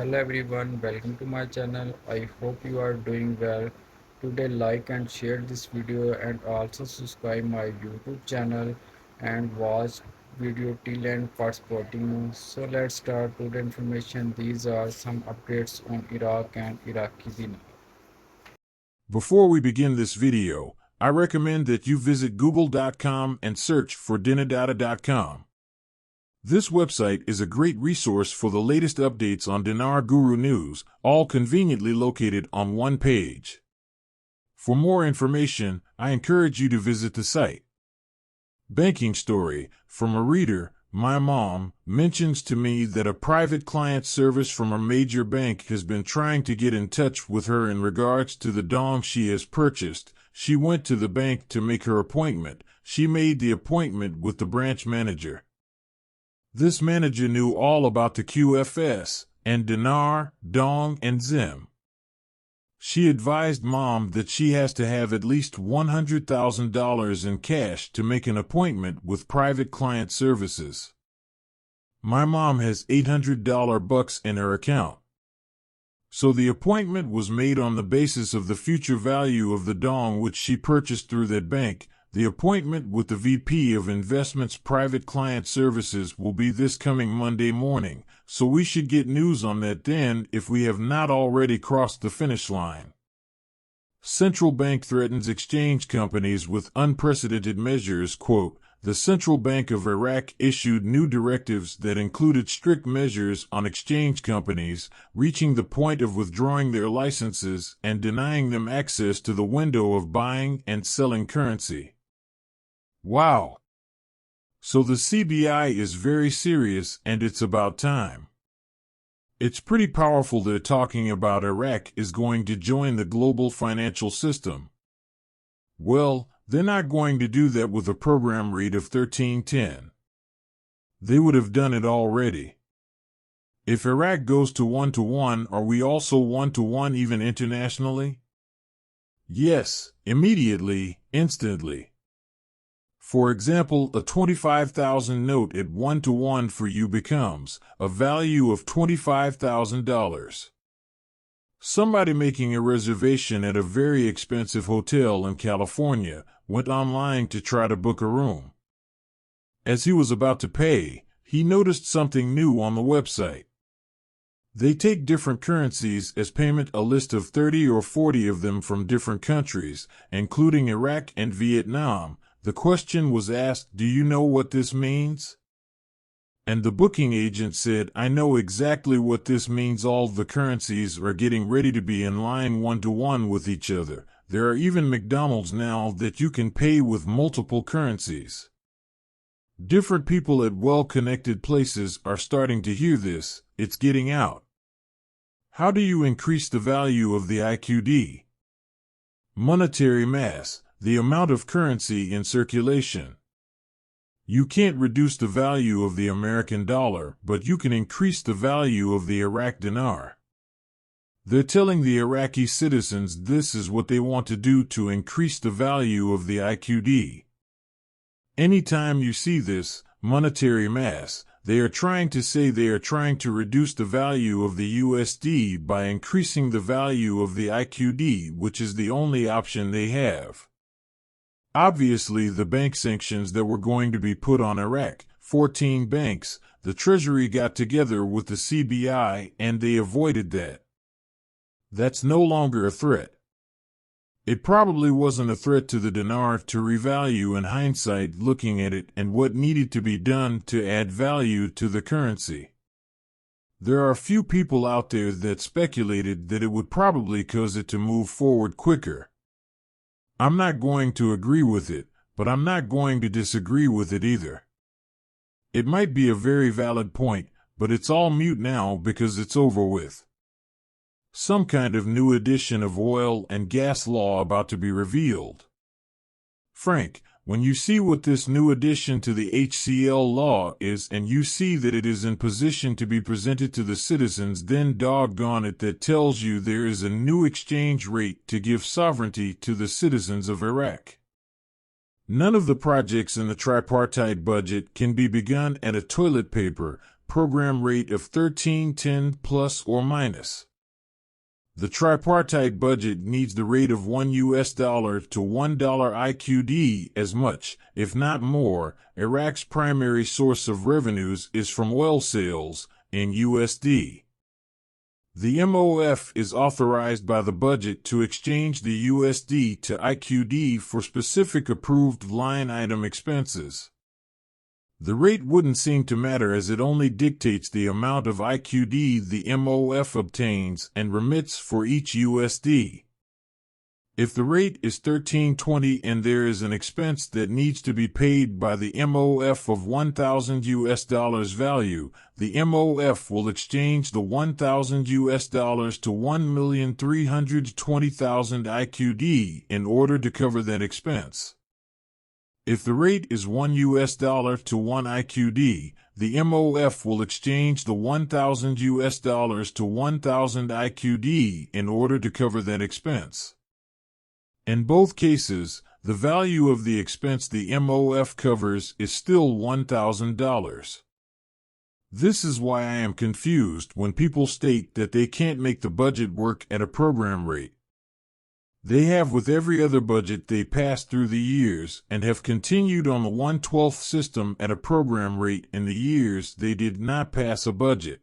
Hello everyone, welcome to my channel. I hope you are doing well. Today like and share this video and also subscribe my YouTube channel and watch video till end for supporting me. So let's start today information. These are some updates on Iraq and Iraqi Dinar. Before we begin this video, I recommend that you visit google.com and search for dinadata.com. This website is a great resource for the latest updates on Dinar Guru news, all conveniently located on one page. For more information, I encourage you to visit the site. Banking story from a reader. My mom mentions to me that a private client service from a major bank has been trying to get in touch with her in regards to the dong she has purchased. She went to the bank to make her appointment. She made the appointment with the branch manager. This manager knew all about the QFS and dinar, dong, and zim. She advised Mom that she has to have at least $100,000 in cash to make an appointment with private client services. My mom has $800 bucks in her account. So the appointment was made on the basis of the future value of the dong which she purchased through that bank. The appointment with the VP of Investments Private Client Services will be this coming Monday morning, so we should get news on that then if we have not already crossed the finish line. Central bank threatens exchange companies with unprecedented measures. Quote, the Central Bank of Iraq issued new directives that included strict measures on exchange companies, reaching the point of withdrawing their licenses and denying them access to the window of buying and selling currency. Wow! So the CBI is very serious, and it's about time. It's pretty powerful they're talking about Iraq is going to join the global financial system. Well, they're not going to do that with a program rate of 1310. They would have done it already. If Iraq goes to 1-to-1, are we also 1-to-1 even internationally? Yes, immediately, instantly. For example, a 25,000 note at 1-to-1 for you becomes a value of $25,000. Somebody making a reservation at a very expensive hotel in California went online to try to book a room. As he was about to pay, he noticed something new on the website. They take different currencies as payment, a list of 30 or 40 of them from different countries, including Iraq and Vietnam. The question was asked, do you know what this means? And the booking agent said, I know exactly what this means. All the currencies are getting ready to be in line 1-to-1 with each other. There are even McDonald's now that you can pay with multiple currencies. Different people at well-connected places are starting to hear this. It's getting out. How do you increase the value of the IQD? Monetary mass, the amount of currency in circulation. You can't reduce the value of the American dollar, but you can increase the value of the Iraqi dinar. They're telling the Iraqi citizens this is what they want to do to increase the value of the IQD. Anytime you see this, monetary mass, they are trying to say they are trying to reduce the value of the USD by increasing the value of the IQD, which is the only option they have. Obviously, the bank sanctions that were going to be put on Iraq, 14 banks, the Treasury got together with the CBI and they avoided that. That's no longer a threat. It probably wasn't a threat to the dinar to revalue in hindsight, looking at it and what needed to be done to add value to the currency. There are a few people out there that speculated that it would probably cause it to move forward quicker. I'm not going to agree with it, but I'm not going to disagree with it either. It might be a very valid point, but it's all mute now because it's over with. Some kind of new edition of oil and gas law about to be revealed. Frank, when you see what this new addition to the HCL law is and you see that it is in position to be presented to the citizens, then doggone it, that tells you there is a new exchange rate to give sovereignty to the citizens of Iraq. None of the projects in the tripartite budget can be begun at a toilet paper, program rate of 1310 plus or minus. The tripartite budget needs the rate of $1 to $1 IQD as much, if not more. Iraq's primary source of revenues is from oil sales in USD. The MOF is authorized by the budget to exchange the USD to IQD for specific approved line item expenses. The rate wouldn't seem to matter as it only dictates the amount of IQD the MOF obtains and remits for each USD. If the rate is 1320 and there is an expense that needs to be paid by the MOF of $1,000 value, the MOF will exchange the $1,000 to 1,320,000 IQD in order to cover that expense. If the rate is $1 to 1 IQD, the MOF will exchange the $1,000 to 1,000 IQD in order to cover that expense. In both cases, the value of the expense the MOF covers is still $1,000. This is why I am confused when people state that they can't make the budget work at a program rate. They have with every other budget they passed through the years and have continued on the 1/12 system at a program rate in the years they did not pass a budget.